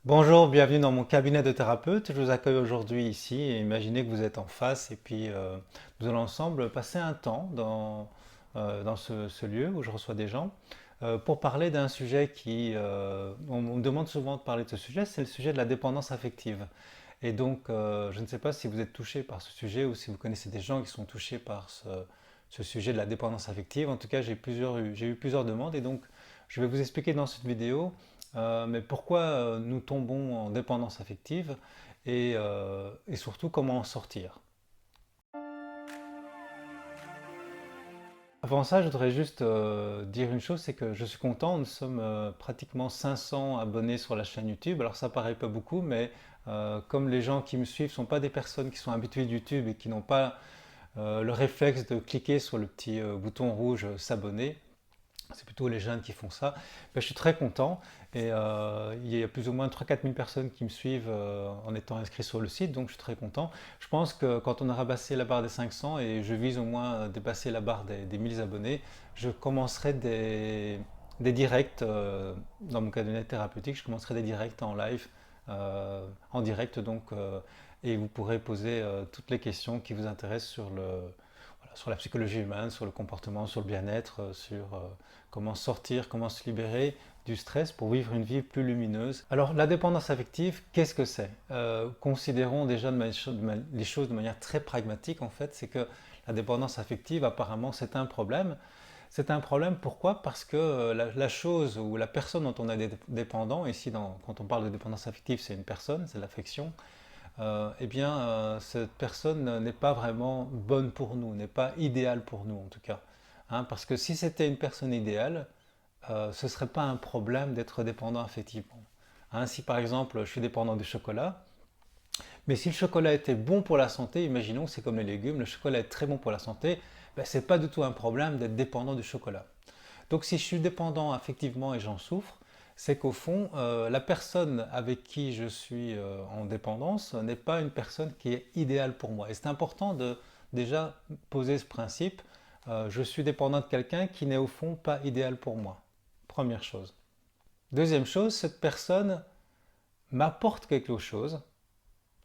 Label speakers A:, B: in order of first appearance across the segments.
A: Bonjour, bienvenue dans mon cabinet de thérapeute. Je vous accueille aujourd'hui ici et imaginez que vous êtes en face et puis nous allons ensemble passer un temps dans ce lieu où je reçois des gens pour parler d'un sujet on me demande souvent de parler de ce sujet, c'est le sujet de la dépendance affective. Et donc, je ne sais pas si vous êtes touché par ce sujet ou si vous connaissez des gens qui sont touchés par ce sujet de la dépendance affective. En tout cas, j'ai eu plusieurs demandes et donc je vais vous expliquer dans cette vidéo mais pourquoi nous tombons en dépendance affective et surtout comment en sortir. Avant ça, je voudrais juste dire une chose, c'est que je suis content, nous sommes pratiquement 500 abonnés sur la chaîne YouTube. Alors ça paraît pas beaucoup, mais comme les gens qui me suivent ne sont pas des personnes qui sont habituées de YouTube et qui n'ont pas le réflexe de cliquer sur le petit bouton rouge s'abonner, c'est plutôt les jeunes qui font ça. Ben, je suis très content et il y a plus ou moins 3 4 000 personnes qui me suivent en étant inscrits sur le site, donc je suis très content. Je pense que quand on aura passé la barre des 500 et je vise au moins dépasser la barre des 1000 abonnés, je commencerai des directs dans mon cabinet thérapeutique, je commencerai des directs en live, en direct donc, et vous pourrez poser toutes les questions qui vous intéressent sur la psychologie humaine, sur le comportement, sur le bien-être, sur comment sortir, comment se libérer du stress pour vivre une vie plus lumineuse. Alors la dépendance affective, qu'est-ce que c'est Considérons déjà les choses de manière très pragmatique en fait, c'est que la dépendance affective apparemment c'est un problème. C'est un problème pourquoi? Parce que la chose ou la personne dont on est dépendant, ici quand on parle de dépendance affective c'est une personne, c'est l'affection, eh bien, cette personne n'est pas vraiment bonne pour nous, n'est pas idéale pour nous en tout cas. Hein, parce que si c'était une personne idéale, ce ne serait pas un problème d'être dépendant affectivement. Hein, si par exemple je suis dépendant du chocolat, mais si le chocolat était bon pour la santé, imaginons que c'est comme les légumes, le chocolat est très bon pour la santé, ben, ce n'est pas du tout un problème d'être dépendant du chocolat. Donc si je suis dépendant affectivement et j'en souffre, c'est qu'au fond, la personne avec qui je suis en dépendance n'est pas une personne qui est idéale pour moi. Et c'est important de déjà poser ce principe. Je suis dépendant de quelqu'un qui n'est au fond pas idéal pour moi. Première chose. Deuxième chose, cette personne m'apporte quelque chose,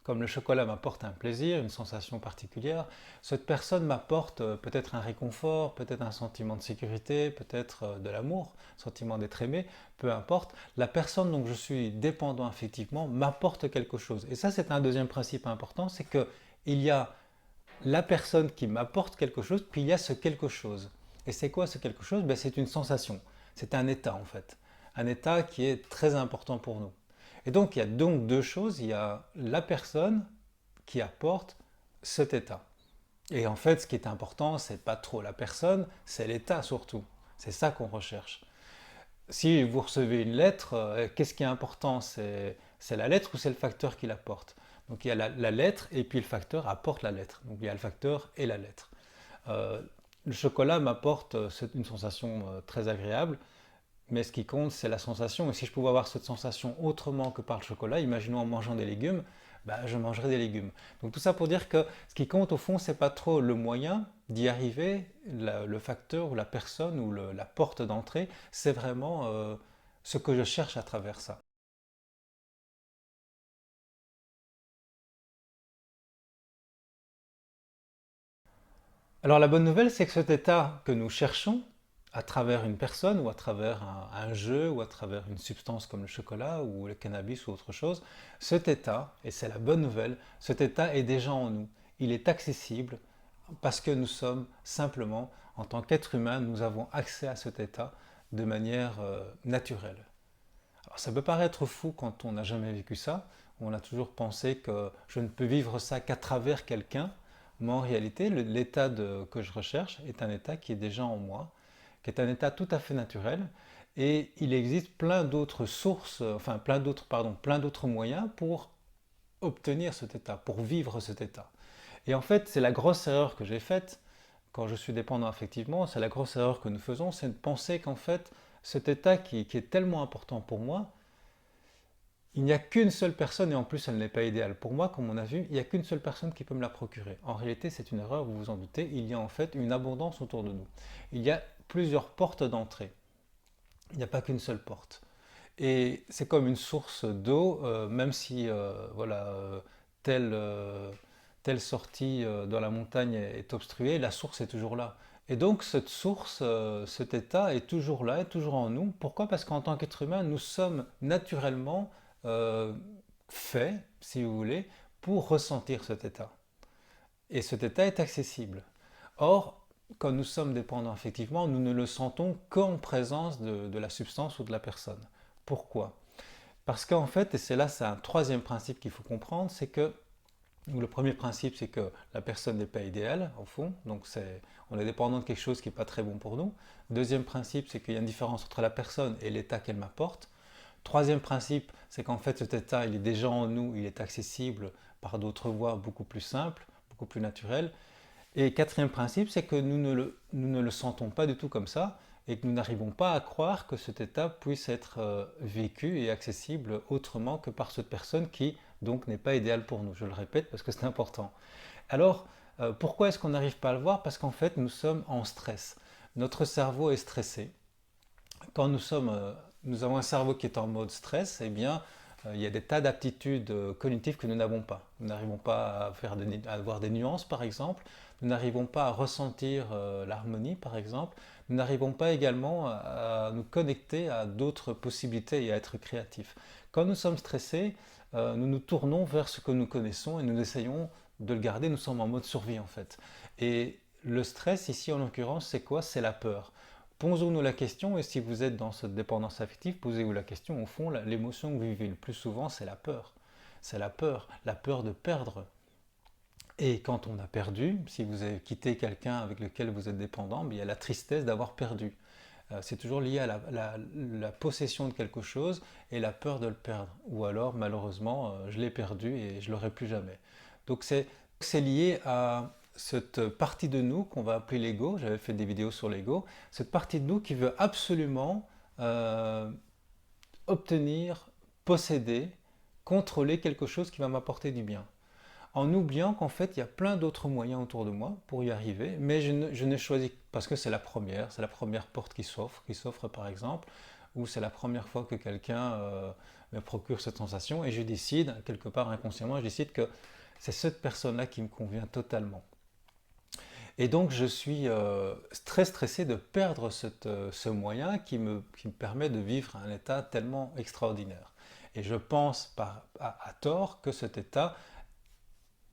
A: comme le chocolat m'apporte un plaisir, une sensation particulière, cette personne m'apporte peut-être un réconfort, peut-être un sentiment de sécurité, peut-être de l'amour, sentiment d'être aimé, peu importe. La personne dont je suis dépendant affectivement m'apporte quelque chose. Et ça, c'est un deuxième principe important, c'est que il y a la personne qui m'apporte quelque chose, puis il y a ce quelque chose. Et c'est quoi ce quelque chose? Ben, c'est une sensation, c'est un état en fait. Un état qui est très important pour nous. Et donc il y a donc deux choses, il y a la personne qui apporte cet état. Et en fait, ce qui est important, c'est pas trop la personne, c'est l'état surtout. C'est ça qu'on recherche. Si vous recevez une lettre, qu'est-ce qui est important? C'est la lettre ou c'est le facteur qui l'apporte? Donc il y a la lettre et puis le facteur apporte la lettre. Donc il y a le facteur et la lettre. Euh, le chocolat m'apporte une sensation très agréable, mais ce qui compte, c'est la sensation. Et si je pouvais avoir cette sensation autrement que par le chocolat, imaginons en mangeant des légumes, bah, je mangerais des légumes. Donc tout ça pour dire que ce qui compte au fond, c'est pas trop le moyen d'y arriver, le facteur ou la personne ou la porte d'entrée, c'est vraiment ce que je cherche à travers ça. Alors la bonne nouvelle, c'est que cet état que nous cherchons, à travers une personne ou à travers un jeu ou à travers une substance comme le chocolat ou le cannabis ou autre chose, cet état, et c'est la bonne nouvelle, cet état est déjà en nous. Il est accessible parce que nous sommes simplement, en tant qu'être humain, nous avons accès à cet état de manière naturelle. Alors ça peut paraître fou quand on n'a jamais vécu ça. On a toujours pensé que je ne peux vivre ça qu'à travers quelqu'un. Mais en réalité, l'état que je recherche est un état qui est déjà en moi, qui est un état tout à fait naturel. Et il existe plein d'autres sources, enfin plein d'autres moyens pour obtenir cet état, pour vivre cet état. Et en fait, c'est la grosse erreur que j'ai faite quand je suis dépendant affectivement, c'est la grosse erreur que nous faisons, c'est de penser qu'en fait, cet état qui est tellement important pour moi, il n'y a qu'une seule personne, et en plus elle n'est pas idéale pour moi, comme on a vu, il n'y a qu'une seule personne qui peut me la procurer. En réalité, c'est une erreur, vous vous en doutez, il y a en fait une abondance autour de nous. Il y a plusieurs portes d'entrée, il n'y a pas qu'une seule porte. Et c'est comme une source d'eau, même si voilà, telle, telle sortie dans la montagne est obstruée, la source est toujours là. Et donc cette source, cet état est toujours là, est toujours en nous. Pourquoi? Parce qu'en tant qu'être humain, nous sommes naturellement euh, faits, si vous voulez, pour ressentir cet état. Et cet état est accessible. Or, quand nous sommes dépendants affectivement, nous ne le sentons qu'en présence de la substance ou de la personne. Pourquoi? Parce qu'en fait, et c'est un troisième principe qu'il faut comprendre, c'est que le premier principe, c'est que la personne n'est pas idéale, au fond, donc on est dépendant de quelque chose qui n'est pas très bon pour nous. Deuxième principe, c'est qu'il y a une différence entre la personne et l'état qu'elle m'apporte. Troisième principe, c'est qu'en fait cet état, il est déjà en nous, il est accessible par d'autres voies beaucoup plus simples, beaucoup plus naturelles. Et quatrième principe, c'est que nous ne le sentons pas du tout comme ça et que nous n'arrivons pas à croire que cet état puisse être vécu et accessible autrement que par cette personne qui donc n'est pas idéale pour nous. Je le répète parce que c'est important. Alors, pourquoi est-ce qu'on n'arrive pas à le voir? Parce qu'en fait, nous sommes en stress. Notre cerveau est stressé. Quand nous avons un cerveau qui est en mode stress, eh bien, il y a des tas d'aptitudes cognitives que nous n'avons pas. Nous n'arrivons pas à avoir des nuances, par exemple. Nous n'arrivons pas à ressentir l'harmonie, par exemple. Nous n'arrivons pas également à nous connecter à d'autres possibilités et à être créatifs. Quand nous sommes stressés, nous nous tournons vers ce que nous connaissons et nous essayons de le garder. Nous sommes en mode survie, en fait. Et le stress, ici, en l'occurrence, c'est quoi? C'est la peur. Posons-nous la question, et si vous êtes dans cette dépendance affective, posez-vous la question, au fond, l'émotion que vous vivez le plus souvent, c'est la peur. C'est la peur de perdre. Et quand on a perdu, si vous avez quitté quelqu'un avec lequel vous êtes dépendant, il y a la tristesse d'avoir perdu. C'est toujours lié à la possession de quelque chose et la peur de le perdre. Ou alors, malheureusement, je l'ai perdu et je ne l'aurai plus jamais. Donc c'est lié à cette partie de nous qu'on va appeler l'ego. J'avais fait des vidéos sur l'ego. Cette partie de nous qui veut absolument obtenir, posséder, contrôler quelque chose qui va m'apporter du bien, en oubliant qu'en fait il y a plein d'autres moyens autour de moi pour y arriver, mais je n'ai choisi parce que c'est la première porte qui s'offre par exemple, ou c'est la première fois que quelqu'un me procure cette sensation, et je décide, quelque part inconsciemment, je décide que c'est cette personne-là qui me convient totalement. Et donc je suis très stressé de perdre ce moyen qui me permet de vivre un état tellement extraordinaire. Et je pense à tort que cet état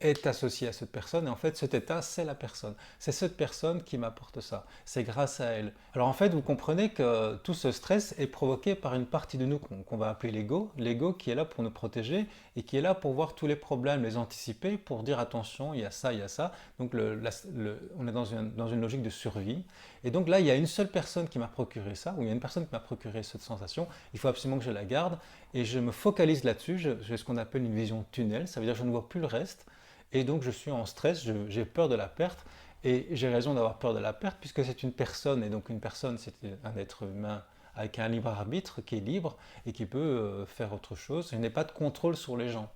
A: est associé à cette personne, et en fait cet état c'est la personne. C'est cette personne qui m'apporte ça, c'est grâce à elle. Alors en fait vous comprenez que tout ce stress est provoqué par une partie de nous qu'on va appeler l'ego qui est là pour nous protéger et qui est là pour voir tous les problèmes, les anticiper, pour dire attention, il y a ça, il y a ça. Donc on est dans une logique de survie. Et donc là il y a une seule personne qui m'a procuré ça, ou il y a une personne qui m'a procuré cette sensation, il faut absolument que je la garde, et je me focalise là-dessus, j'ai ce qu'on appelle une vision tunnel, ça veut dire que je ne vois plus le reste. Et donc je suis en stress, j'ai peur de la perte, et j'ai raison d'avoir peur de la perte puisque c'est une personne, et donc une personne c'est un être humain avec un libre arbitre qui est libre et qui peut faire autre chose. Je n'ai pas de contrôle sur les gens.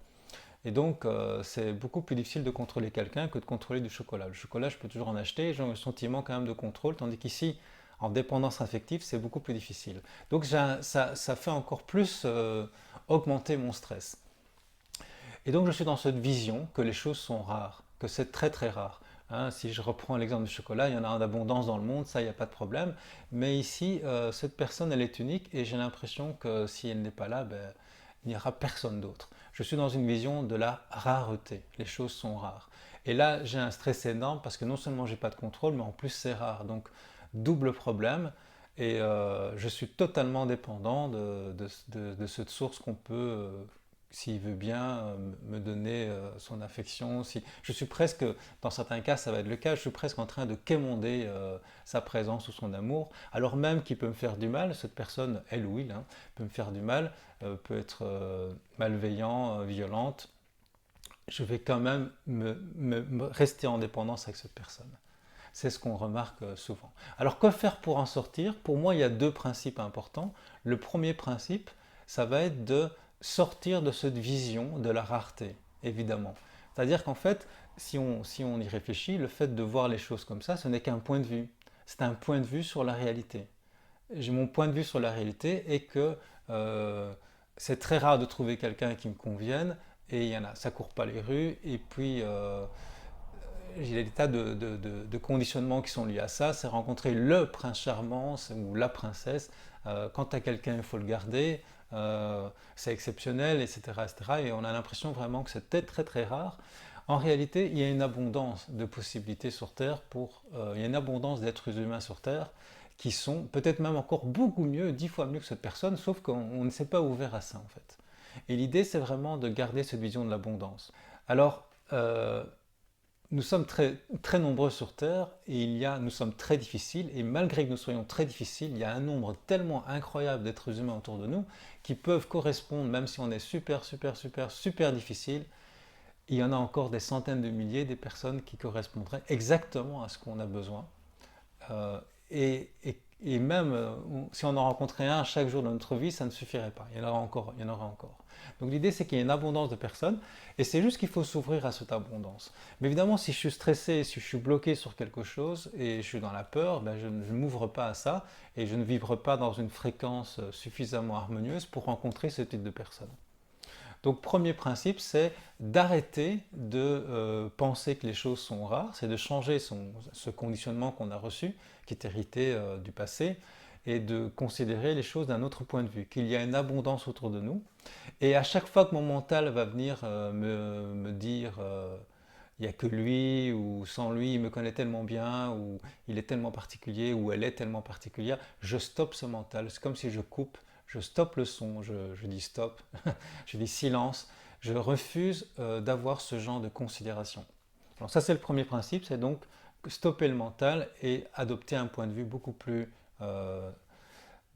A: Et donc c'est beaucoup plus difficile de contrôler quelqu'un que de contrôler du chocolat. Le chocolat je peux toujours en acheter, j'ai un sentiment quand même de contrôle, tandis qu'ici en dépendance affective c'est beaucoup plus difficile. Donc ça fait encore plus augmenter mon stress. Et donc je suis dans cette vision que les choses sont rares, que c'est très très rare. Hein, si je reprends l'exemple du chocolat, il y en a en abondance dans le monde, ça il n'y a pas de problème. Mais ici, cette personne, elle est unique et j'ai l'impression que si elle n'est pas là, ben, il n'y aura personne d'autre. Je suis dans une vision de la rareté. Les choses sont rares. Et là, j'ai un stress énorme parce que non seulement j'ai pas de contrôle, mais en plus c'est rare. Donc double problème. Et je suis totalement dépendant de cette source qu'on peut, s'il veut bien, me donner son affection. Si... Je suis presque, dans certains cas ça va être le cas, je suis presque en train de quémander sa présence ou son amour, alors même qu'il peut me faire du mal, cette personne, elle ou il, hein, peut me faire du mal, peut être malveillant, violente. Je vais quand même me rester en dépendance avec cette personne. C'est ce qu'on remarque souvent. Alors que faire pour en sortir? Pour moi, il y a deux principes importants. Le premier principe, ça va être de sortir de cette vision de la rareté, évidemment. C'est-à-dire qu'en fait, si on y réfléchit, le fait de voir les choses comme ça, ce n'est qu'un point de vue. C'est un point de vue sur la réalité. Mon point de vue sur la réalité est que Euh, c'est très rare de trouver quelqu'un qui me convienne, et il y en a, ça court pas les rues. Et puis, il y a des tas de conditionnements qui sont liés à ça. C'est rencontrer le prince charmant ou la princesse. Quand tu as quelqu'un, il faut le garder. C'est exceptionnel, etc., etc. Et on a l'impression vraiment que c'est très très rare. En réalité, il y a une abondance de possibilités sur Terre il y a une abondance d'êtres humains sur Terre qui sont peut-être même encore beaucoup mieux, 10 fois mieux que cette personne, sauf qu'on ne s'est pas ouvert à ça en fait. Et l'idée, c'est vraiment de garder cette vision de l'abondance. Alors, nous sommes très, très nombreux sur Terre et nous sommes très difficiles, et malgré que nous soyons très difficiles, il y a un nombre tellement incroyable d'êtres humains autour de nous qui peuvent correspondre, même si on est super, super, super, super difficile, il y en a encore des centaines de milliers des personnes qui correspondraient exactement à ce qu'on a besoin. Euh, et même si on en rencontrait un chaque jour de notre vie, ça ne suffirait pas. Il y en aura encore, il y en aura encore. Donc l'idée, c'est qu'il y ait une abondance de personnes, et c'est juste qu'il faut s'ouvrir à cette abondance. Mais évidemment, si je suis stressé, si je suis bloqué sur quelque chose et je suis dans la peur, ben je ne m'ouvre pas à ça, et je ne vibre pas dans une fréquence suffisamment harmonieuse pour rencontrer ce type de personnes. Donc premier principe, c'est d'arrêter de penser que les choses sont rares, c'est de changer ce conditionnement qu'on a reçu, qui est hérité du passé, et de considérer les choses d'un autre point de vue, qu'il y a une abondance autour de nous. Et à chaque fois que mon mental va venir me dire il n'y a que lui, ou sans lui, il me connaît tellement bien, ou il est tellement particulier, ou elle est tellement particulière, je stoppe ce mental. C'est comme si je stoppe le son, je dis stop, je dis silence, je refuse d'avoir ce genre de considération. Alors ça, c'est le premier principe, c'est donc stopper le mental et adopter un point de vue euh,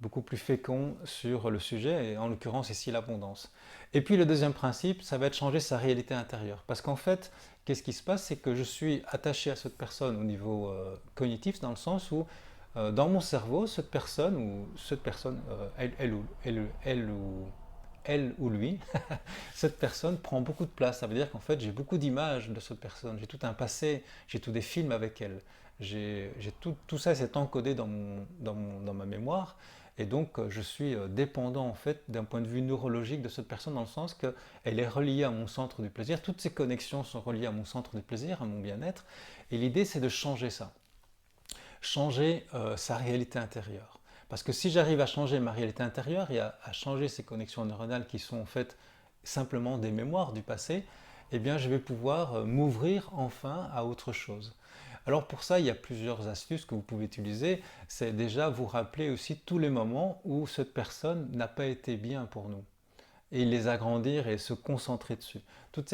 A: beaucoup plus fécond sur le sujet, et en l'occurrence ici l'abondance. Et puis le deuxième principe, ça va être changer sa réalité intérieure. Parce qu'en fait, qu'est-ce qui se passe? C'est que je suis attaché à cette personne au niveau cognitif, dans le sens où dans mon cerveau, cette personne, elle ou lui, cette personne prend beaucoup de place. Ça veut dire qu'en fait, j'ai beaucoup d'images de cette personne. J'ai tout un passé, j'ai tous des films avec elle. Tout ça, c'est encodé dans ma mémoire. Et donc, je suis dépendant, en fait, d'un point de vue neurologique de cette personne, dans le sens qu'elle est reliée à mon centre du plaisir. Toutes ces connexions sont reliées à mon centre du plaisir, à mon bien-être. Et l'idée, c'est de changer ça. Changer sa réalité intérieure. Parce que si j'arrive à changer ma réalité intérieure et à changer ces connexions neuronales qui sont en fait simplement des mémoires du passé, eh bien je vais pouvoir m'ouvrir enfin à autre chose. Alors pour ça, il y a plusieurs astuces que vous pouvez utiliser. C'est déjà vous rappeler aussi tous les moments où cette personne n'a pas été bien pour nous, et les agrandir et se concentrer dessus. Tous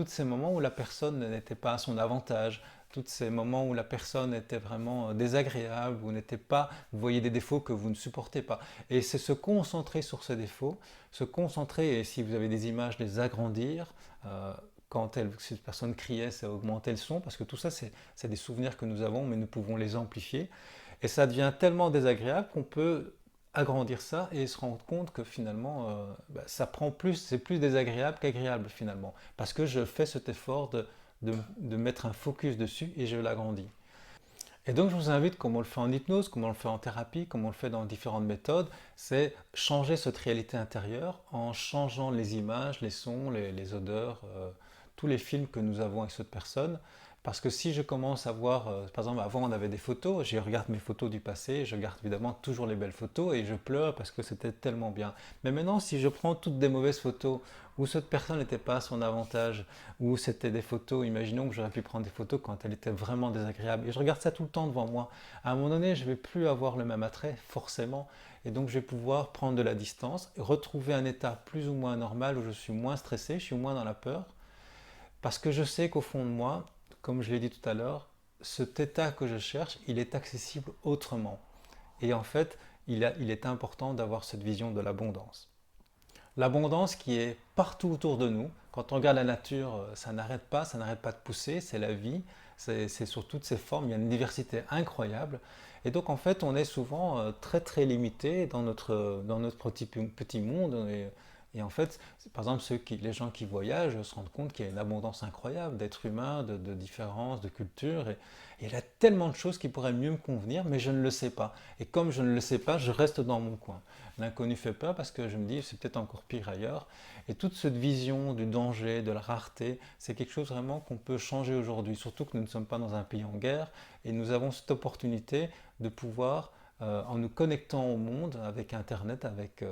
A: ces moments où la personne n'était pas à son avantage, tous ces moments où la personne était vraiment désagréable, ou n'était pas, vous voyez des défauts que vous ne supportez pas. Et c'est se concentrer sur ces défauts, se concentrer, et si vous avez des images, les agrandir. Quand cette personne criait, c'est augmenter le son, parce que tout ça, c'est des souvenirs que nous avons, mais nous pouvons les amplifier. Et ça devient tellement désagréable qu'on peut agrandir ça et se rendre compte que finalement, ça prend plus, c'est plus désagréable qu'agréable finalement. Parce que je fais cet effort de mettre un focus dessus et je l'agrandis. Et donc je vous invite, comme on le fait en hypnose, comme on le fait en thérapie, comme on le fait dans différentes méthodes, c'est changer cette réalité intérieure en changeant les images, les sons, les odeurs, tous les films que nous avons avec cette personne. Parce que si je commence à voir, par exemple avant on avait des photos, je regarde mes photos du passé, je garde évidemment toujours les belles photos et je pleure parce que c'était tellement bien. Mais maintenant si je prends toutes des mauvaises photos où cette personne n'était pas à son avantage, où c'était des photos, imaginons que j'aurais pu prendre des photos quand elle était vraiment désagréable, et je regarde ça tout le temps devant moi, à un moment donné je ne vais plus avoir le même attrait forcément, et donc je vais pouvoir prendre de la distance, retrouver un état plus ou moins normal où je suis moins stressé, je suis moins dans la peur, parce que je sais qu'au fond de moi, comme je l'ai dit tout à l'heure, cet état que je cherche, il est accessible autrement. Et en fait, il est important d'avoir cette vision de l'abondance. L'abondance qui est partout autour de nous. Quand on regarde la nature, ça n'arrête pas de pousser, c'est la vie, c'est sur toutes ses formes, il y a une diversité incroyable. Et donc en fait, on est souvent très très limité dans notre petit monde. Et en fait, par exemple, les gens qui voyagent se rendent compte qu'il y a une abondance incroyable d'êtres humains, de différences, de cultures. Et il y a tellement de choses qui pourraient mieux me convenir, mais je ne le sais pas. Et comme je ne le sais pas, je reste dans mon coin. L'inconnu fait peur parce que je me dis, c'est peut-être encore pire ailleurs. Et toute cette vision du danger, de la rareté, c'est quelque chose vraiment qu'on peut changer aujourd'hui. Surtout que nous ne sommes pas dans un pays en guerre et nous avons cette opportunité de pouvoir en nous connectant au monde avec Internet, avec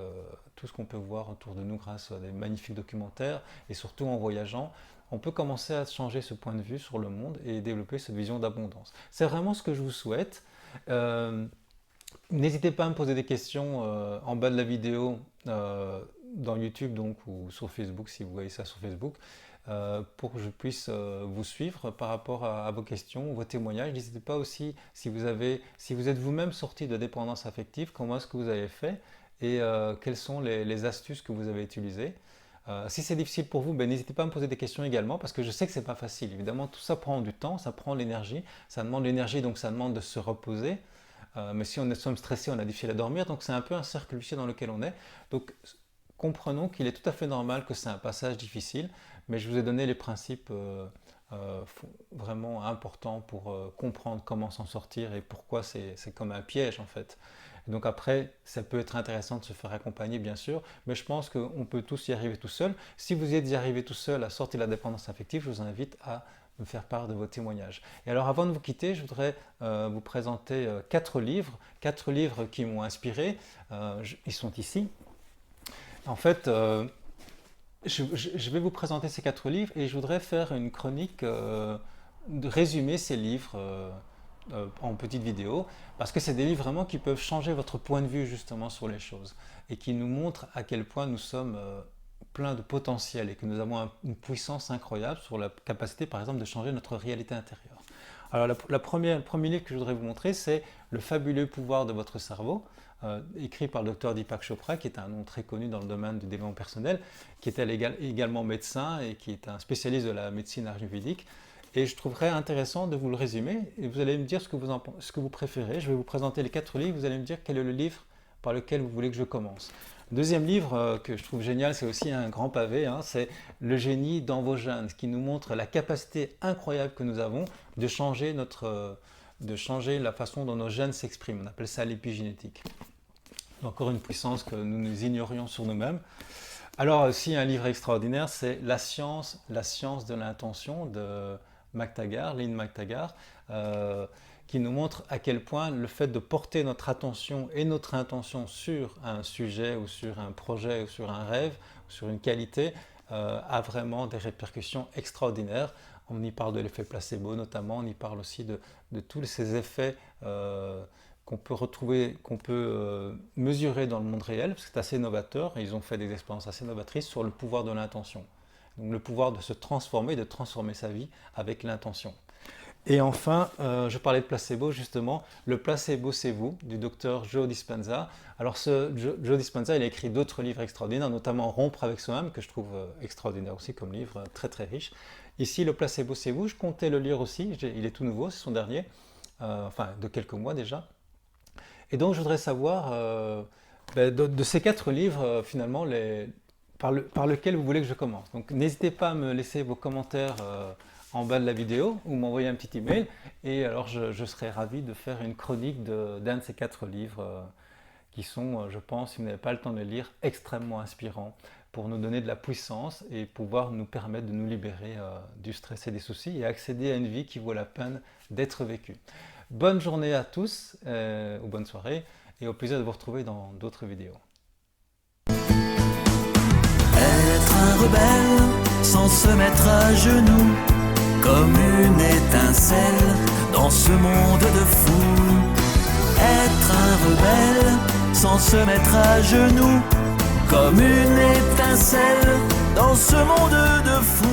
A: tout ce qu'on peut voir autour de nous grâce à des magnifiques documentaires et surtout en voyageant, on peut commencer à changer ce point de vue sur le monde et développer cette vision d'abondance. C'est vraiment ce que je vous souhaite. Euh, N'hésitez pas à me poser des questions en bas de la vidéo dans YouTube donc, ou sur Facebook si vous voyez ça sur Facebook. Pour que je puisse vous suivre par rapport à vos questions, vos témoignages. N'hésitez pas aussi, si vous êtes vous-même sorti de dépendance affective, comment est-ce que vous avez fait et quelles sont les astuces que vous avez utilisées. Si c'est difficile pour vous, ben, n'hésitez pas à me poser des questions également parce que je sais que c'est pas facile. Évidemment, tout ça prend du temps, ça prend de l'énergie, ça demande de l'énergie donc ça demande de se reposer. Mais si on est stressé, on a difficile à dormir, donc c'est un peu un cercle vicieux dans lequel on est. Donc comprenons qu'il est tout à fait normal que c'est un passage difficile, mais je vous ai donné les principes vraiment importants pour comprendre comment s'en sortir et pourquoi c'est comme un piège en fait. Et donc après, ça peut être intéressant de se faire accompagner bien sûr, mais je pense qu'on peut tous y arriver tout seul. Si vous êtes y arrivé tout seul à sortir de la dépendance affective, je vous invite à me faire part de vos témoignages. Et alors avant de vous quitter, je voudrais vous présenter 4 livres qui m'ont inspiré. Ils sont ici. En fait, je vais vous présenter ces 4 livres et je voudrais faire une chronique, de résumer ces livres en petite vidéo, parce que c'est des livres vraiment qui peuvent changer votre point de vue justement sur les choses et qui nous montrent à quel point nous sommes plein de potentiel et que nous avons une puissance incroyable sur la capacité par exemple de changer notre réalité intérieure. Alors le premier livre que je voudrais vous montrer, c'est Le fabuleux pouvoir de votre cerveau, écrit par le Dr Deepak Chopra, qui est un nom très connu dans le domaine du développement personnel, qui était également médecin et qui est un spécialiste de la médecine ayurvédique. Et je trouverais intéressant de vous le résumer et vous allez me dire ce que vous préférez. Je vais vous présenter les 4 livres, vous allez me dire quel est le livre par lequel vous voulez que je commence. Deuxième livre que je trouve génial, c'est aussi un grand pavé, hein, c'est Le génie dans vos gènes, qui nous montre la capacité incroyable que nous avons de changer la façon dont nos gènes s'expriment. On appelle ça l'épigénétique. Encore une puissance que nous ignorions sur nous-mêmes. Alors aussi un livre extraordinaire, c'est La science de l'intention de Lynn McTaggart, qui nous montre à quel point le fait de porter notre attention et notre intention sur un sujet ou sur un projet ou sur un rêve ou sur une qualité a vraiment des répercussions extraordinaires. On y parle de l'effet placebo notamment, on y parle aussi de tous ces effets qu'on peut retrouver, qu'on peut mesurer dans le monde réel, parce que c'est assez novateur, et ils ont fait des expériences assez novatrices sur le pouvoir de l'intention. Donc le pouvoir de se transformer, de transformer sa vie avec l'intention. Et enfin, je parlais de placebo justement, Le placebo c'est vous, du docteur Joe Dispenza. Alors Joe Dispenza, il a écrit d'autres livres extraordinaires, notamment Rompre avec soi-même, que je trouve extraordinaire aussi comme livre, très très riche. Ici, Le placebo c'est vous, je comptais le lire aussi, il est tout nouveau, c'est son dernier, enfin de quelques mois déjà. Et donc je voudrais savoir, de ces 4 livres, finalement, par lequel vous voulez que je commence. Donc n'hésitez pas à me laisser vos commentaires en bas de la vidéo ou m'envoyer un petit email et alors je serai ravi de faire une chronique d'un de ces 4 livres qui sont, je pense, si vous n'avez pas le temps de les lire, extrêmement inspirants pour nous donner de la puissance et pouvoir nous permettre de nous libérer du stress et des soucis et accéder à une vie qui vaut la peine d'être vécue. Bonne journée à tous ou bonne soirée et au plaisir de vous retrouver dans d'autres vidéos.
B: Être un rebelle sans se mettre à genoux, comme une étincelle dans ce monde de fous. Être un rebelle sans se mettre à genoux, comme une étincelle dans ce monde de fous.